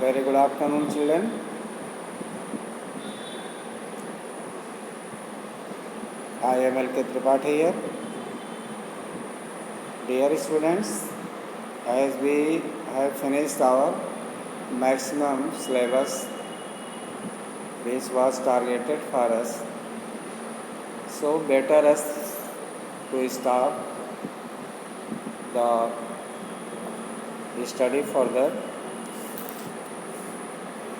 Very good afternoon, children. I am L.K. Tripathi here. Dear students, as we have finished our maximum syllabus which was targeted for us, so better us to start the study further.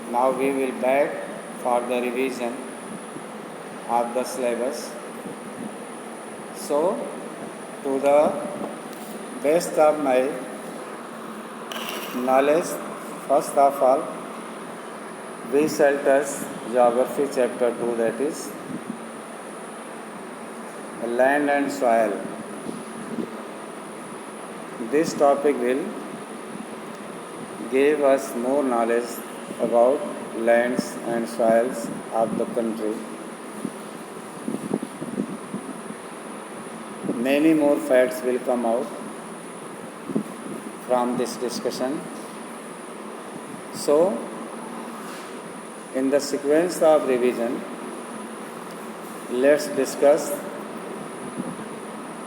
Now we will back for the revision of the syllabus. So, to the best of my knowledge, first of all, we shall touch Geography chapter 2, that is land and soil. This topic will give us more knowledge about lands and soils of the country. Many more facts will come out from this discussion. So, in the sequence of revision, let's discuss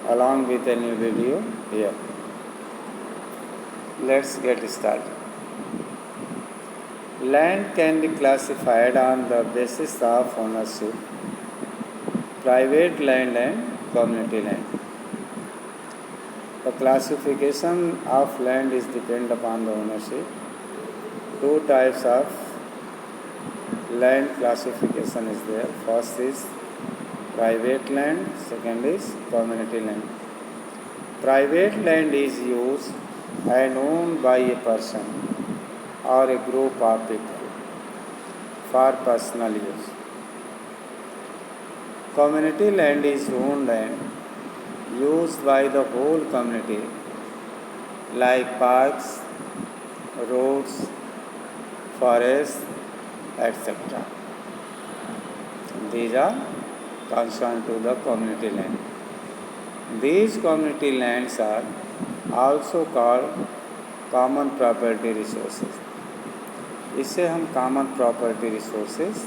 along with a new video here. Let's get started. Land can be classified on the basis of ownership, private land and community land. The classification of land is dependent upon the ownership. Two types of land classification is there. First is private land, second is community land. Private land is used and owned by a person or a group of people for personal use. Community land is owned and used by the whole community, like parks, roads, forests, etc. These are concerned to the community land. These community lands are also called common property resources. इसे हम common property resources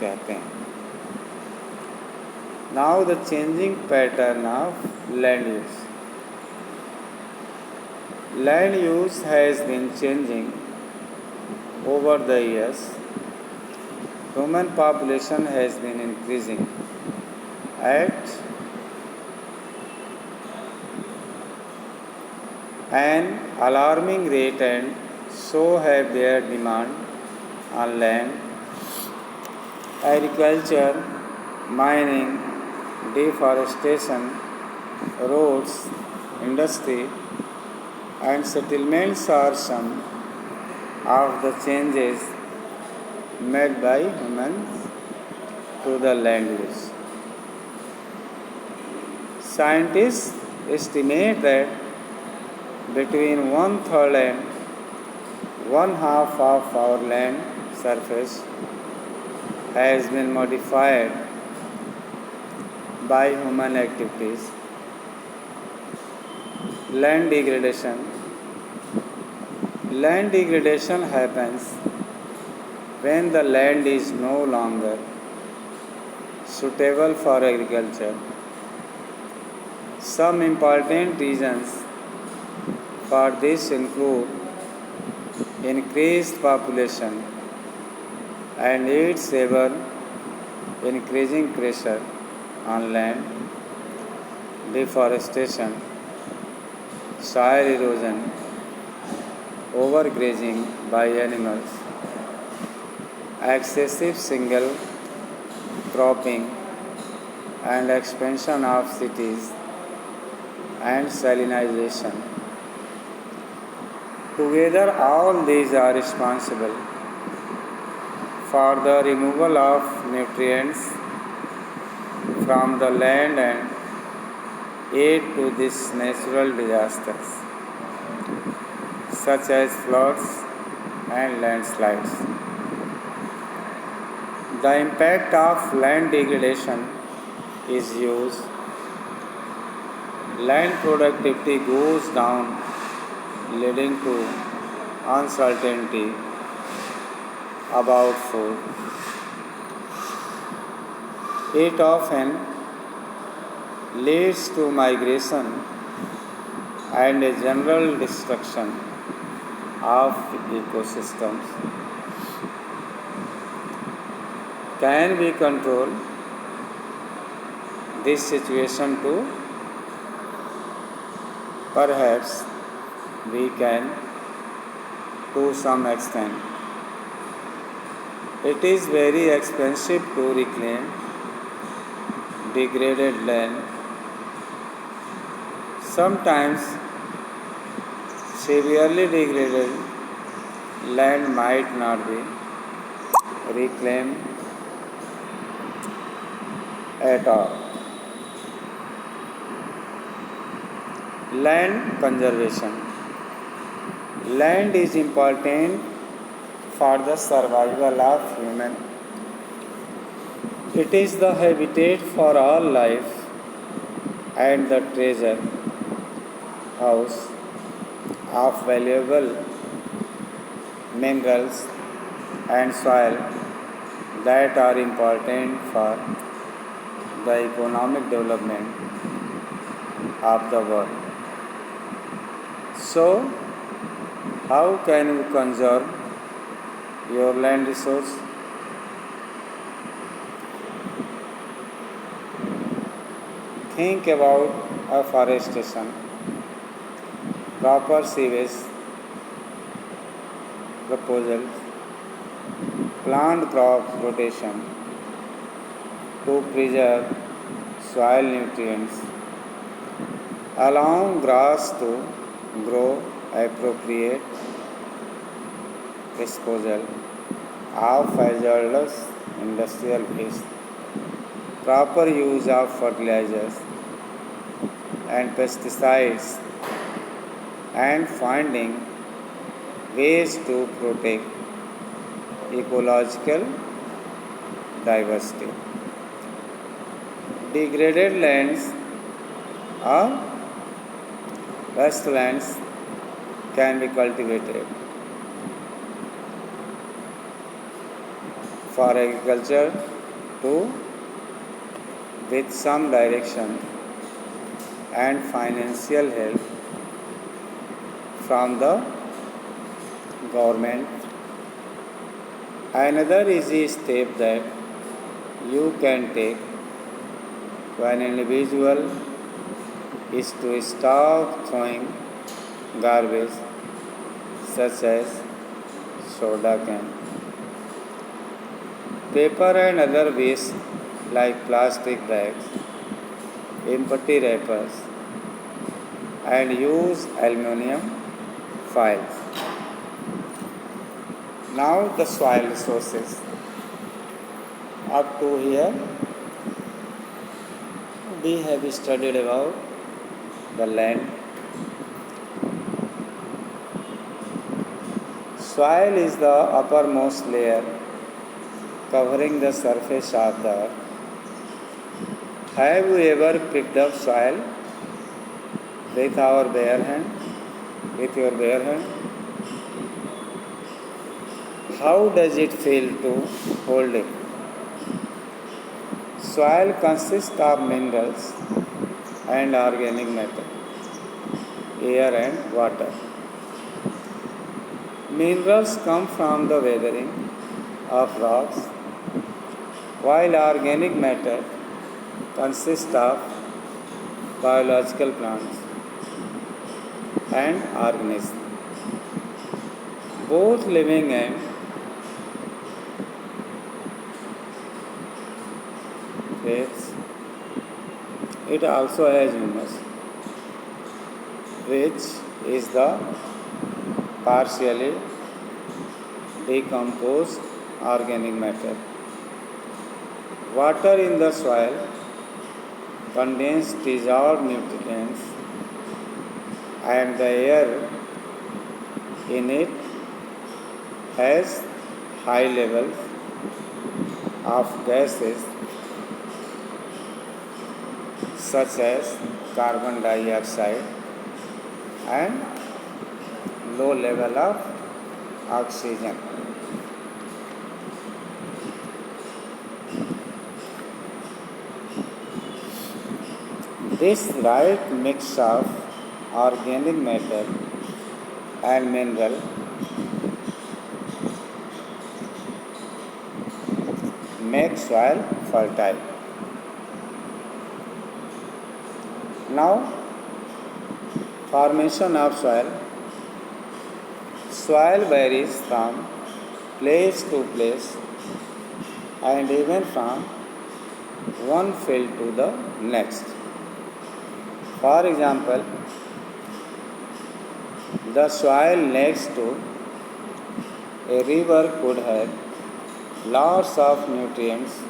कहते हैं. Now the changing pattern of land use. Land use has been changing over the years. Human population has been increasing at an alarming rate, and so have their demand on land. Agriculture, mining, deforestation, roads, industry, and settlements are some of the changes made by humans to the land use. Scientists estimate that between 1/3 and 1/2 of our land surface has been modified by human activities. Land degradation. Land degradation happens when the land is no longer suitable for agriculture. Some important reasons for this include increased population and its ever increasing pressure on land, deforestation, soil erosion, overgrazing by animals, excessive single cropping, and expansion of cities and salinization. Together, all these are responsible for the removal of nutrients from the land and aid to these natural disasters such as floods and landslides. The impact of land degradation is huge. Land productivity goes down, leading to uncertainty about food. It often leads to migration and a general destruction of ecosystems. Can we control this situation too? Perhaps we can to some extent. It is very expensive to reclaim degraded land. Sometimes severely degraded land might not be reclaimed at all. Land conservation. Land is important for the survival of human. It is the habitat for all life and the treasure house of valuable minerals and soil that are important for the economic development of the world. So, how can you conserve your land resource? Think about afforestation, proper sewage proposals, plant crop rotation to preserve soil nutrients, allow grass to grow, appropriate disposal of hazardous industrial waste, proper use of fertilizers and pesticides, and finding ways to protect ecological diversity. Degraded lands or wastelands can be cultivated for agriculture too, with some direction and financial help from the government. Another easy step that you can take to an individual is to stop throwing garbage such as soda can, paper and other waste like plastic bags, empty wrappers, and use aluminum foils. Now the soil resources. Up to here we have studied about the land. Soil is the uppermost layer covering the surface of the earth. Have you ever picked up soil with our bare hand? With your bare hand? How does it feel to hold it? Soil consists of minerals and organic matter, air and water. Minerals come from the weathering of rocks, while organic matter consists of biological plants and organisms, both living and dead. It also has humus, which is the partially decomposed organic matter. Water in the soil contains dissolved nutrients, and the air in it has high levels of gases such as carbon dioxide and low level of oxygen. This right mix of organic matter and mineral makes soil fertile. Now, formation of soil. Soil varies from place to place and even from one field to the next. For example, the soil next to a river could have lots of nutrients,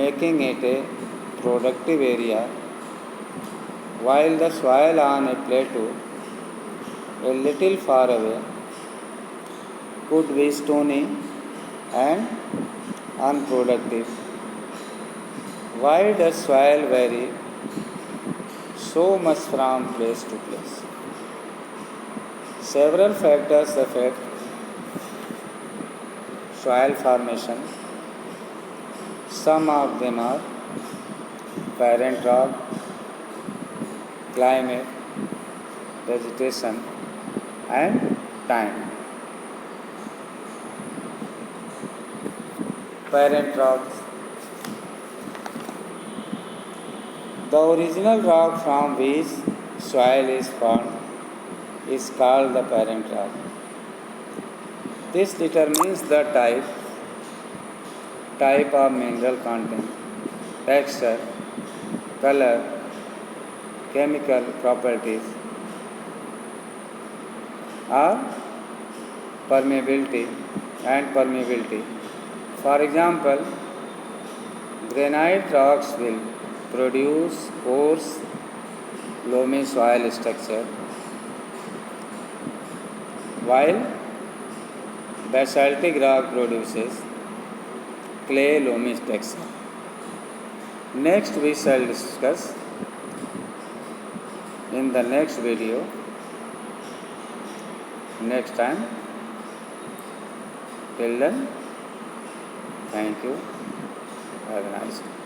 making it a productive area, while the soil on a plateau a little far away could be stony and unproductive. Why does soil vary so much from place to place? Several factors affect soil formation. Some of them are parent rock, climate, vegetation, and time. Parent rocks. The original rock from which soil is formed is called the parent rock. This determines the type of mineral content, texture, color, chemical properties, or permeability. For example, granite rocks will produce coarse, loamy soil structure, while basaltic rock produces clay loamy texture. Next we shall discuss in the next video next time. Till then, thank you. Have a nice day.